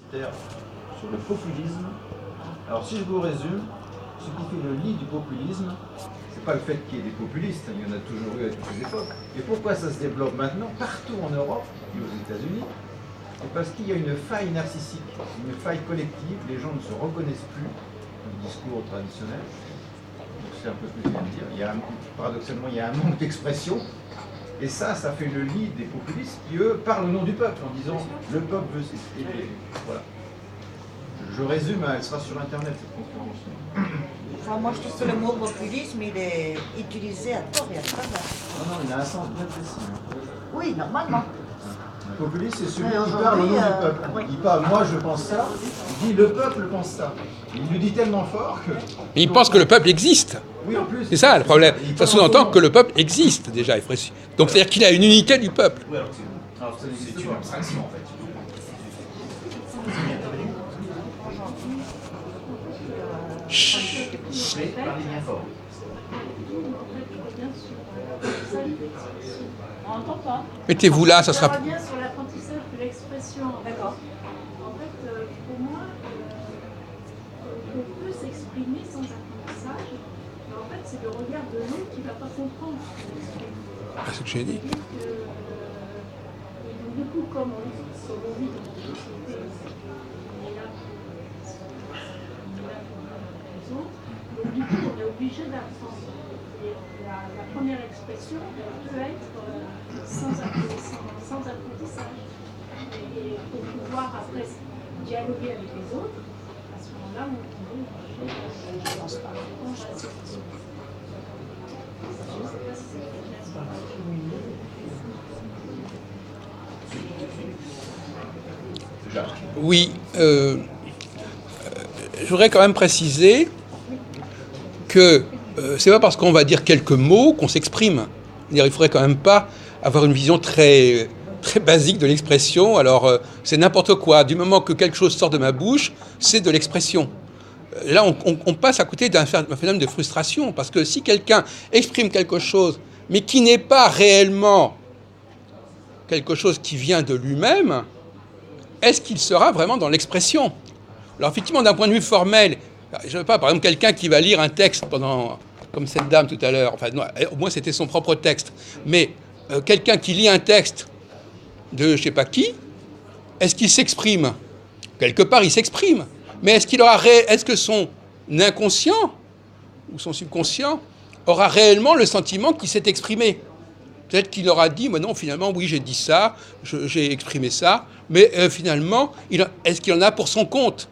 universitaire sur le populisme. Alors si je vous résume, ce qui fait le lit du populisme, c'est pas le fait qu'il y ait des populistes, il y en a toujours eu à toutes les époques. Et pourquoi ça se développe maintenant, partout en Europe et aux États-Unis? C'est parce qu'il y a une faille narcissique, une faille collective, les gens ne se reconnaissent plus dans le discours traditionnel. Donc c'est un peu ce que je viens de dire. Paradoxalement, il y a un manque d'expression. Et ça fait le lit des populistes qui, eux, parlent au nom du peuple en disant le peuple veut s'exprimer. Voilà. Je résume, elle sera sur Internet cette conférence. Enfin, moi je trouve que le mot populisme il est utilisé à tort et à travers. Non, il a un sens bien précis. Oui, normalement. Le populiste, c'est celui qui parle au nom du peuple. Oui. Il parle, moi je pense ça, il dit le peuple pense ça. Il le dit tellement fort que. Mais il pense que le peuple existe. Oui, en plus. C'est ça le problème. Ça sous-entend que le peuple existe déjà. Donc c'est-à-dire qu'il a une unité du peuple. Oui, alors c'est une abstraction en fait. Chut. Parlez bien fort. On n'entend pas. Mettez-vous là, ça Ça sera. revient sur l'apprentissage de l'expression. D'accord. En fait, pour moi, on peut s'exprimer sans apprentissage, mais en fait, c'est le regard de l'autre qui ne va pas comprendre ce qu'on exprime. C'est ce que j'ai dit. C'est-à-dire que, donc, du coup, comme on vit dans une société, on est là pour raison, donc du coup, on est obligé d'apprendre. Et la première expression peut être sans apprentissage. Et pour pouvoir après dialoguer avec les autres, à ce moment-là, on peut je pense pas. Je ne sais pas si c'est Oui. Je voudrais quand même préciser que c'est pas parce qu'on va dire quelques mots qu'on s'exprime. Il faudrait quand même pas avoir une vision très, très basique de l'expression. Alors, c'est n'importe quoi. Du moment que quelque chose sort de ma bouche, c'est de l'expression. Là, on passe à côté d'un phénomène de frustration. Parce que si quelqu'un exprime quelque chose, mais qui n'est pas réellement quelque chose qui vient de lui-même, est-ce qu'il sera vraiment dans l'expression? Alors, effectivement, d'un point de vue formel, je ne sais pas, par exemple, quelqu'un qui va lire un texte comme cette dame tout à l'heure, enfin, non, au moins c'était son propre texte, mais quelqu'un qui lit un texte de je ne sais pas qui, est-ce qu'il s'exprime? Quelque part, il s'exprime. Mais est-ce que son inconscient ou son subconscient aura réellement le sentiment qu'il s'est exprimé? Peut-être qu'il aura dit, mais non, finalement, oui, j'ai dit ça, j'ai exprimé ça, mais finalement, est-ce qu'il en a pour son compte?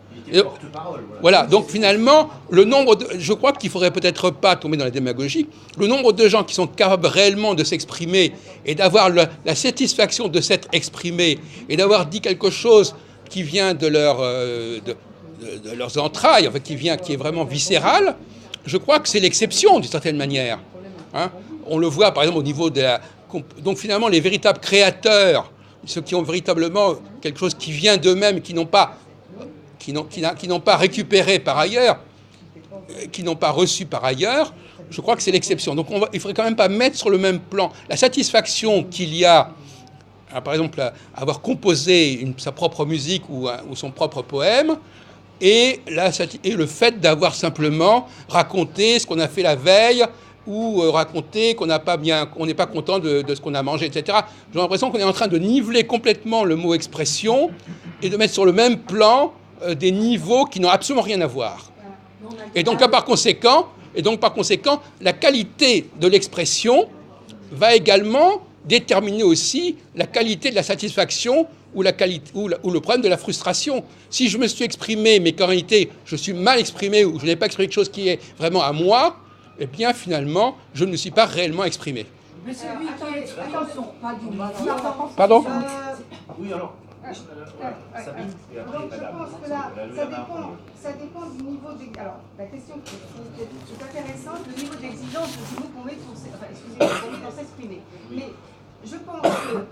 Voilà, donc finalement, je crois qu'il ne faudrait peut-être pas tomber dans la démagogie. Le nombre de gens qui sont capables réellement de s'exprimer et d'avoir la satisfaction de s'être exprimés et d'avoir dit quelque chose qui vient de leurs entrailles, en fait, qui est vraiment viscéral, je crois que c'est l'exception d'une certaine manière. Hein, on le voit par exemple au niveau de la... Donc finalement, les véritables créateurs, ceux qui ont véritablement quelque chose qui vient d'eux-mêmes, qui n'ont pas récupéré par ailleurs, qui n'ont pas reçu par ailleurs, je crois que c'est l'exception. Donc il ne faudrait quand même pas mettre sur le même plan la satisfaction qu'il y a, par exemple, à avoir composé sa propre musique ou son propre poème, et le fait d'avoir simplement raconté ce qu'on a fait la veille, ou raconter qu'on n'est pas content de ce qu'on a mangé, etc. J'ai l'impression qu'on est en train de niveler complètement le mot expression et de mettre sur le même plan des niveaux qui n'ont absolument rien à voir. Et donc, par conséquent, la qualité de l'expression va également déterminer aussi la qualité de la satisfaction ou le problème de la frustration. Si je me suis exprimé, mais qu'en réalité, je suis mal exprimé ou je n'ai pas exprimé quelque chose qui est vraiment à moi, eh bien, finalement, je ne me suis pas réellement exprimé. Mais c'est lui qui est attention, pas du mal. Pardon? Oui, alors. Donc je pense que là, ça dépend du niveau d'exigence. Alors, la question qui est intéressante, le niveau d'exigence de ce qu'on met pour s'exprimer. Mais je pense que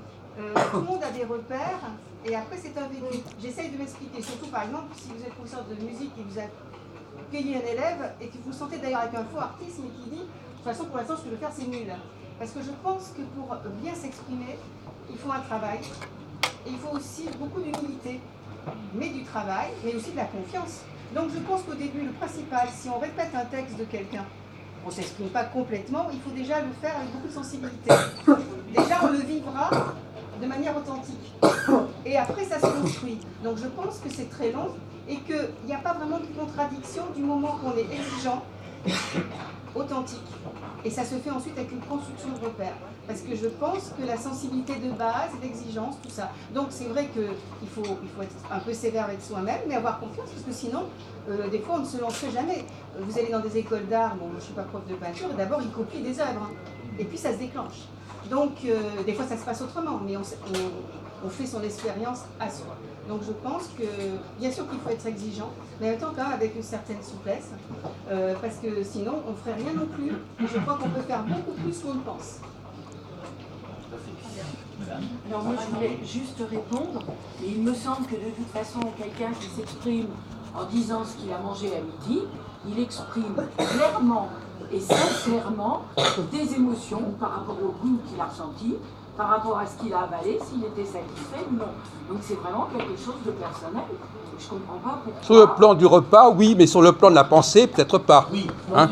tout le monde a des repères, et après c'est un vécu. J'essaye de m'expliquer, surtout par exemple, si vous êtes professeur de musique et vous accueillez un élève, et que vous le sentez d'ailleurs avec un faux artiste, mais qui dit, de toute façon pour l'instant ce que je veux faire c'est nul. Parce que je pense que pour bien s'exprimer, il faut un travail. Et il faut aussi beaucoup d'humilité, mais du travail, mais aussi de la confiance. Donc je pense qu'au début, le principal, si on répète un texte de quelqu'un, on ne s'exprime pas complètement, il faut déjà le faire avec beaucoup de sensibilité. Déjà, on le vivra de manière authentique. Et après, ça se construit. Donc je pense que c'est très long et qu'il n'y a pas vraiment de contradiction du moment qu'on est exigeant, authentique. Et ça se fait ensuite avec une construction de repères. Parce que je pense que la sensibilité de base, l'exigence, tout ça. Donc c'est vrai qu'il faut être un peu sévère avec soi-même, mais avoir confiance, parce que sinon, des fois, on ne se lancerait jamais. Vous allez dans des écoles d'art, bon, je ne suis pas prof de peinture, et d'abord, ils copient des œuvres. Et puis, ça se déclenche. Donc, des fois, ça se passe autrement, mais on fait son expérience à soi. Donc, je pense que, bien sûr qu'il faut être exigeant, mais en même temps, quand même, avec une certaine souplesse, parce que sinon, on ne ferait rien non plus. Et je crois qu'on peut faire beaucoup plus qu'on ne pense. Alors moi je voulais juste répondre, et il me semble que de toute façon quelqu'un qui s'exprime en disant ce qu'il a mangé à midi, il exprime clairement et sincèrement des émotions par rapport au goût qu'il a ressenti, par rapport à ce qu'il a avalé, s'il était satisfait ou non. Donc c'est vraiment quelque chose de personnel. Je ne comprends pas pourquoi. Sur le plan du repas, oui, mais sur le plan de la pensée, peut-être pas. Oui. Hein ?